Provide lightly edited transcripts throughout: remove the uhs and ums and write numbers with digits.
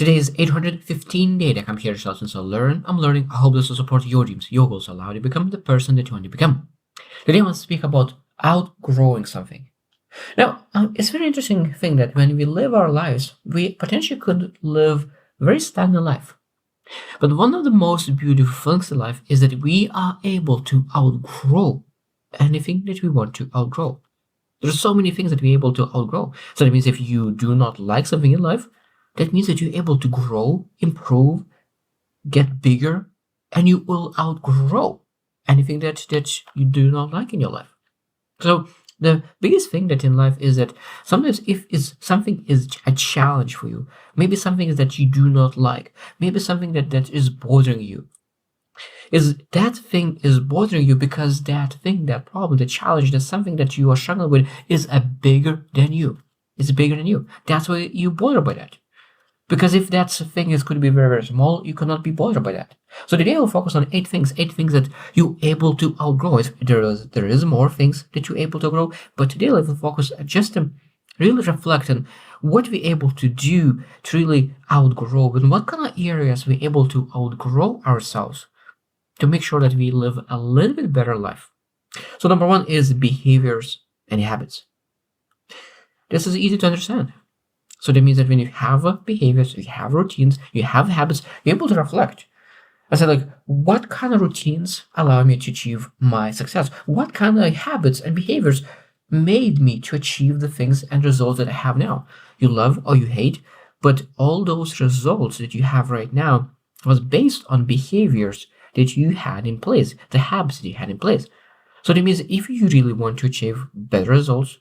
Today is 815 day that I'm here to help and learn. I'm learning. I hope this will support your dreams, your goals, allow you to become the person that you want to become. Today I want to speak about outgrowing something. Now, it's a very interesting thing that when we live our lives, we potentially could live a very stagnant life. But one of the most beautiful things in life is that we are able to outgrow anything that we want to outgrow. There's so many things that we're able to outgrow. So that means if you do not like something in life, that means that you're able to grow, improve, get bigger, and you will outgrow anything that you do not like in your life. So the biggest thing that in life is that sometimes if something is a challenge for you, maybe something that you do not like, maybe something that is bothering you, is that thing is bothering you because that thing, that problem, the challenge, that something that you are struggling with is a bigger than you. It's bigger than you. That's why you bother by that. Because if that thing is could be very, very small, you cannot be bothered by that. So today I'll focus on eight things that you're able to outgrow. There is more things that you're able to grow, but today I will focus just to really reflect on what we're able to do to really outgrow and what kind of areas we're able to outgrow ourselves to make sure that we live a little bit better life. So number one is behaviors and habits. This is easy to understand. So that means that when you have behaviors, you have routines, you have habits, you're able to reflect. I said, like, what kind of routines allow me to achieve my success? What kind of habits and behaviors made me to achieve the things and results that I have now? You love or you hate, but all those results that you have right now was based on behaviors that you had in place, the habits that you had in place. So that means if you really want to achieve better results,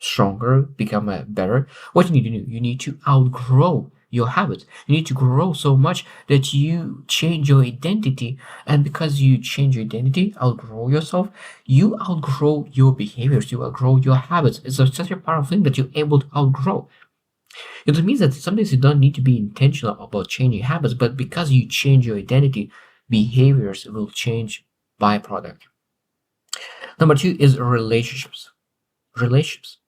stronger, become better, what you need to do, you need to outgrow your habits. You need to grow so much that you change your identity. And because you change your identity, outgrow yourself, you outgrow your behaviors, you outgrow your habits. It's such a powerful thing that you're able to outgrow. It means that sometimes you don't need to be intentional about changing habits, but because you change your identity, behaviors will change byproduct. Number two is relationships. Relationships.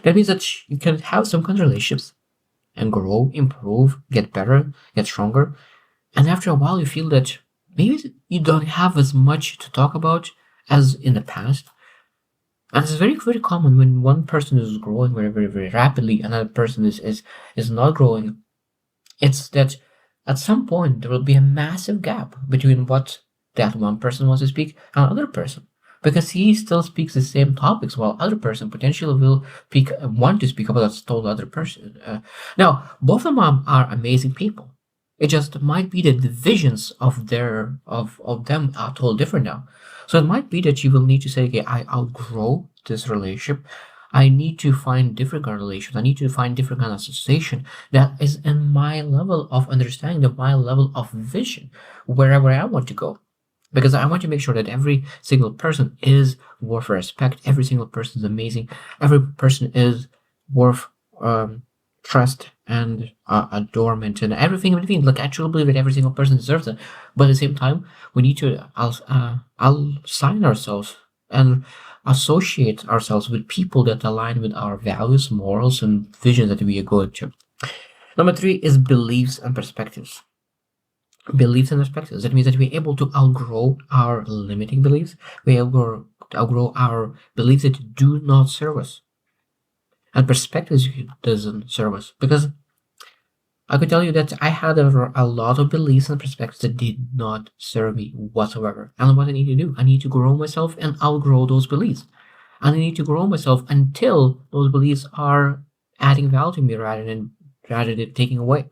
That means that you can have some kind of relationships and grow, improve, get better, get stronger. And after a while, you feel that maybe you don't have as much to talk about as in the past. And it's very, very common when one person is growing very, very, very rapidly, another person is not growing. It's that at some point there will be a massive gap between what that one person wants to speak and another person, because he still speaks the same topics while other person potentially will want to speak about that total other person. Now, both of them are amazing people. It just might be that the visions of them are totally different now. So it might be that you will need to say, okay, I outgrow this relationship. I need to find different kind of relations. I need to find different kind of association that is in my level of understanding, of my level of vision, wherever I want to go. Because I want to make sure that every single person is worth respect. Every single person is amazing. Every person is worth trust and adornment and everything in between. Like, I truly believe that every single person deserves it. But at the same time, we need to align ourselves and associate ourselves with people that align with our values, morals, and visions that we are going to. Number three is beliefs and perspectives. Beliefs and perspectives. That means that we're able to outgrow our limiting beliefs. We outgrow our beliefs that do not serve us. And perspectives doesn't serve us. Because I could tell you that I had a lot of beliefs and perspectives that did not serve me whatsoever. And what I need to do, I need to grow myself and outgrow those beliefs. And I need to grow myself until those beliefs are adding value to me rather than taking away.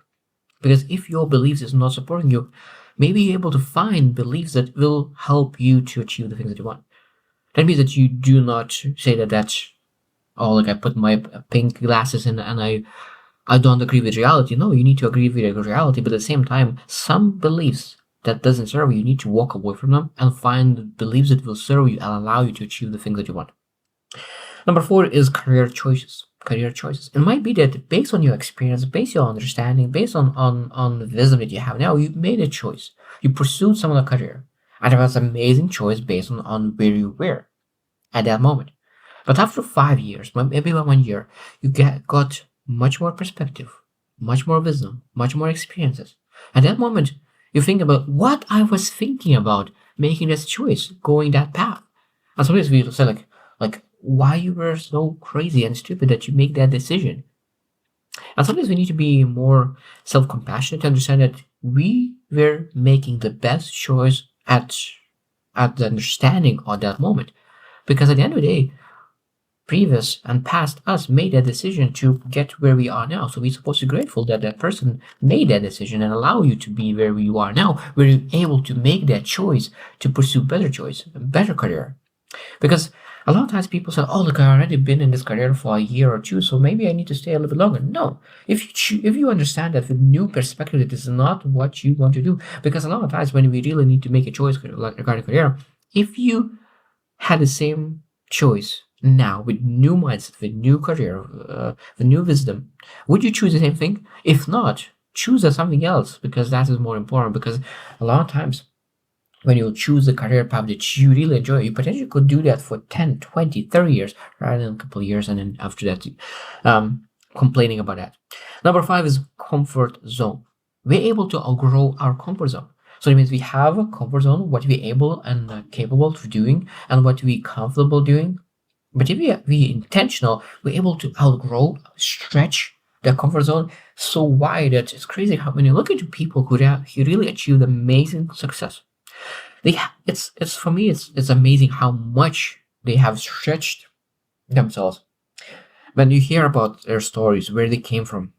Because if your beliefs is not supporting you, maybe you're able to find beliefs that will help you to achieve the things that you want. That means that you do not say that's, oh, like I put my pink glasses in and I don't agree with reality. No, you need to agree with reality, but at the same time, some beliefs that doesn't serve you, you need to walk away from them and find beliefs that will serve you and allow you to achieve the things that you want. Number four is career choices. Career choices. It might be that based on your experience, based on your understanding, based on the wisdom that you have now, you made a choice. You pursued some of the career. And it was an amazing choice based on where you were at that moment. But after 5 years, maybe 1 year, you got much more perspective, much more wisdom, much more experiences. At that moment, you think about what I was thinking about making this choice, going that path. And sometimes we say like why you were so crazy and stupid that you make that decision. And sometimes we need to be more self-compassionate to understand that we were making the best choice at the understanding of that moment. Because at the end of the day, previous and past us made that decision to get where we are now. So we're supposed to be grateful that that person made that decision and allow you to be where you are now, where you're able to make that choice to pursue better choice, a better career. Because a lot of times people say, "Oh, look, I already been in this career for a year or two, so maybe I need to stay a little bit longer." No, if you understand that with new perspective, it is not what you want to do. Because a lot of times when we really need to make a choice like regarding career, if you had the same choice now with new mindset, with new career, with new wisdom, would you choose the same thing? If not, choose something else because that is more important. Because a lot of times when you choose a career path that you really enjoy, you potentially could do that for 10, 20, 30 years rather than a couple of years and then after that complaining about that. Number five is comfort zone. We're able to outgrow our comfort zone. So it means we have a comfort zone, what we're able and capable of doing and what we're comfortable doing. But if we intentional, we're able to outgrow, stretch the comfort zone so wide that it's crazy how when you look into people who really achieved amazing success, it's for me it's amazing how much they have stretched themselves. When you hear about their stories, where they came from,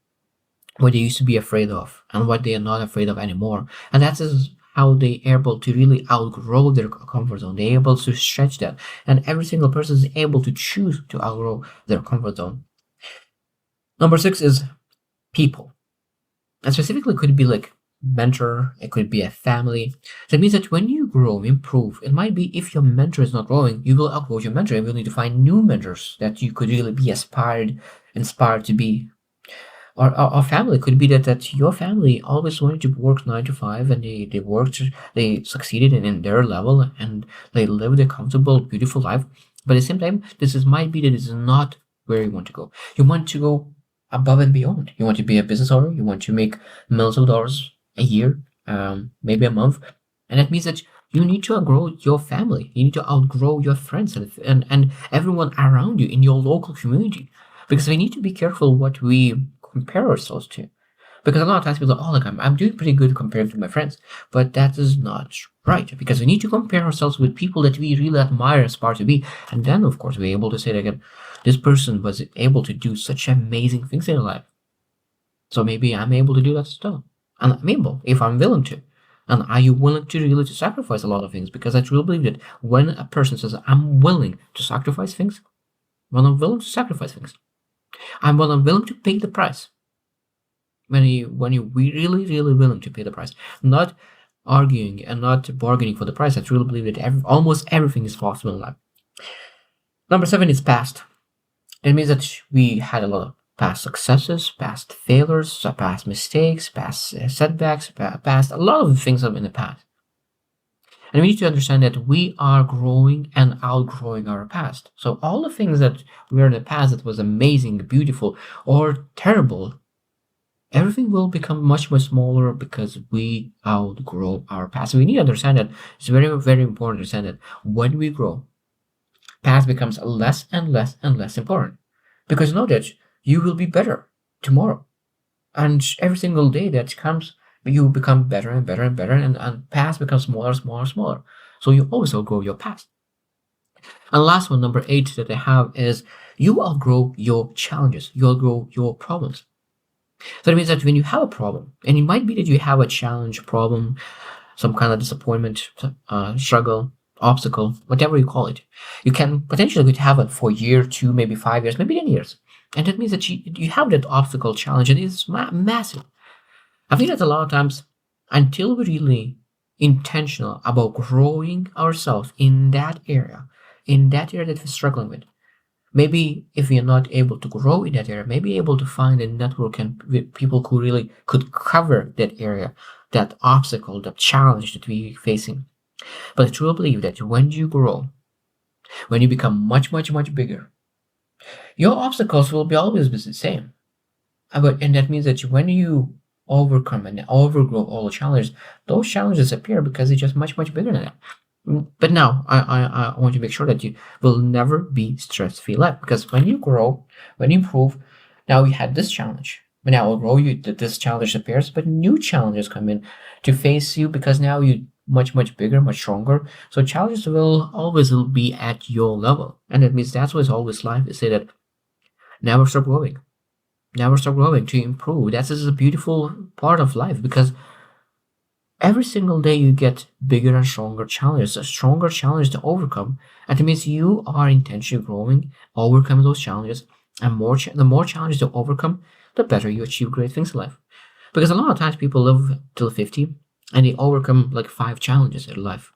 what they used to be afraid of, and what they are not afraid of anymore, and that is how they are able to really outgrow their comfort zone. They're able to stretch that, and every single person is able to choose to outgrow their comfort zone. Number six is people. And specifically, could be like mentor, it could be a family. That means that when you grow, improve, it might be if your mentor is not growing, you will outgrow your mentor and you'll need to find new mentors that you could really be inspired to be. Or family could be that your family always wanted to work 9 to 5 and they worked, they succeeded in their level and they lived a comfortable, beautiful life. But at the same time, might be that this is not where you want to go. You want to go above and beyond. You want to be a business owner. You want to make millions of dollars a year, maybe a month, and that means that you need to outgrow your family. You need to outgrow your friends and everyone around you in your local community, because we need to be careful what we compare ourselves to. Because a lot of times people are, oh, look, I'm doing pretty good compared to my friends. But that is not right. Because we need to compare ourselves with people that we really admire and aspire to be. And then, of course, we're able to say that again, this person was able to do such amazing things in their life. So maybe I'm able to do that still. And I'm able, if I'm willing to. And are you willing to really to sacrifice a lot of things? Because I truly believe that when a person says, I'm willing to sacrifice things, when I'm willing to sacrifice things, I'm willing to pay the price. When you really, really willing to pay the price, not arguing and not bargaining for the price, I truly believe that almost everything is possible in life. Number seven is past. It means that we had a lot of past successes, past failures, past mistakes, past setbacks, past a lot of things in the past. And we need to understand that we are growing and outgrowing our past. So all the things that were in the past that was amazing, beautiful, or terrible, everything will become much, much smaller because we outgrow our past. And we need to understand that it's very, very important to understand that when we grow, past becomes less and less and less important. Because know that you will be better tomorrow. And every single day that comes, you become better and better and better, and past becomes smaller, smaller, smaller. So you always outgrow your past. And last one, number eight that I have is you outgrow your challenges, you outgrow your problems. So that means that when you have a problem, and it might be that you have a challenge, problem, some kind of disappointment, struggle, obstacle, whatever you call it, you can potentially have it for a year, two, maybe 5 years, maybe 10 years. And that means that you have that obstacle challenge, and it's massive. I think that a lot of times, until we're really intentional about growing ourselves in that area that we're struggling with, maybe if we are not able to grow in that area, maybe able to find a network and with people who really could cover that area, that obstacle, that challenge that we're facing. But I truly believe that when you grow, when you become much, much, much bigger, your obstacles will be always be the same. And that means that when you overcome and overgrow all the challenges, those challenges appear because they're just much, much bigger than that. But now I want to make sure that you will never be stress-free life, because when you grow, when you improve, now you had this challenge. But now will grow you this challenge appears, but new challenges come in to face you because now you much, much bigger, much stronger. So challenges will always be at your level. And that means that's what's always life is say that never stop growing. Never stop growing to improve. That is a beautiful part of life because every single day you get bigger and stronger challenges, a stronger challenge to overcome. And it means you are intentionally growing, overcoming those challenges, and the more challenges you overcome, the better you achieve great things in life. Because a lot of times people live till 50 and they overcome like 5 challenges in life.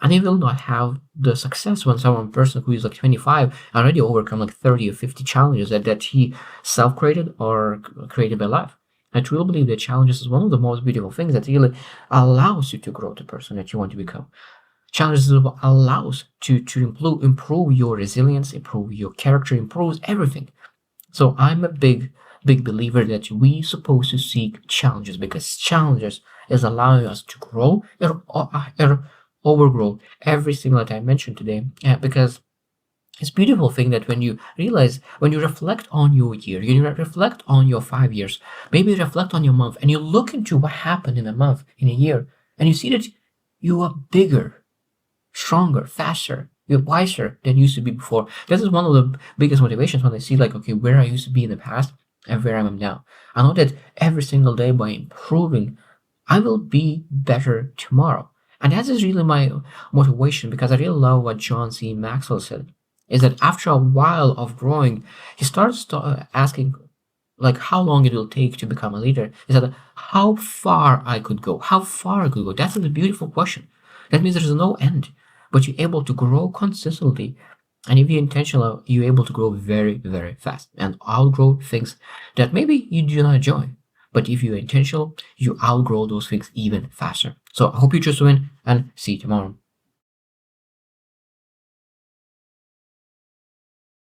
And they will not have the success when someone person who is like 25 already overcome like 30 or 50 challenges that he self-created or created by life. I truly believe that challenges is one of the most beautiful things that really allows you to grow the person that you want to become. Challenges is what allows to improve your resilience, improve your character, improves everything. So I'm a big believer that we supposed to seek challenges because challenges is allowing us to grow or overgrow every single that I mentioned today. Because it's a beautiful thing that when you realize, when you reflect on your year, you reflect on your 5 years, maybe reflect on your month, and you look into what happened in a month, in a year, and you see that you are bigger, stronger, faster, you're wiser than you used to be before. This is one of the biggest motivations when I see like, okay, where I used to be in the past and where I am now. I know that every single day by improving, I will be better tomorrow. And that is really my motivation because I really love what John C. Maxwell said. Is that after a while of growing, he starts asking like how long it will take to become a leader. Is that how far I could go, how far I could go. That's a beautiful question. That means there's no end, but you're able to grow consistently. And if you're intentional, you're able to grow very, very fast and outgrow things that maybe you do not enjoy. But if you're intentional, you outgrow those things even faster. So I hope you just win and see you tomorrow.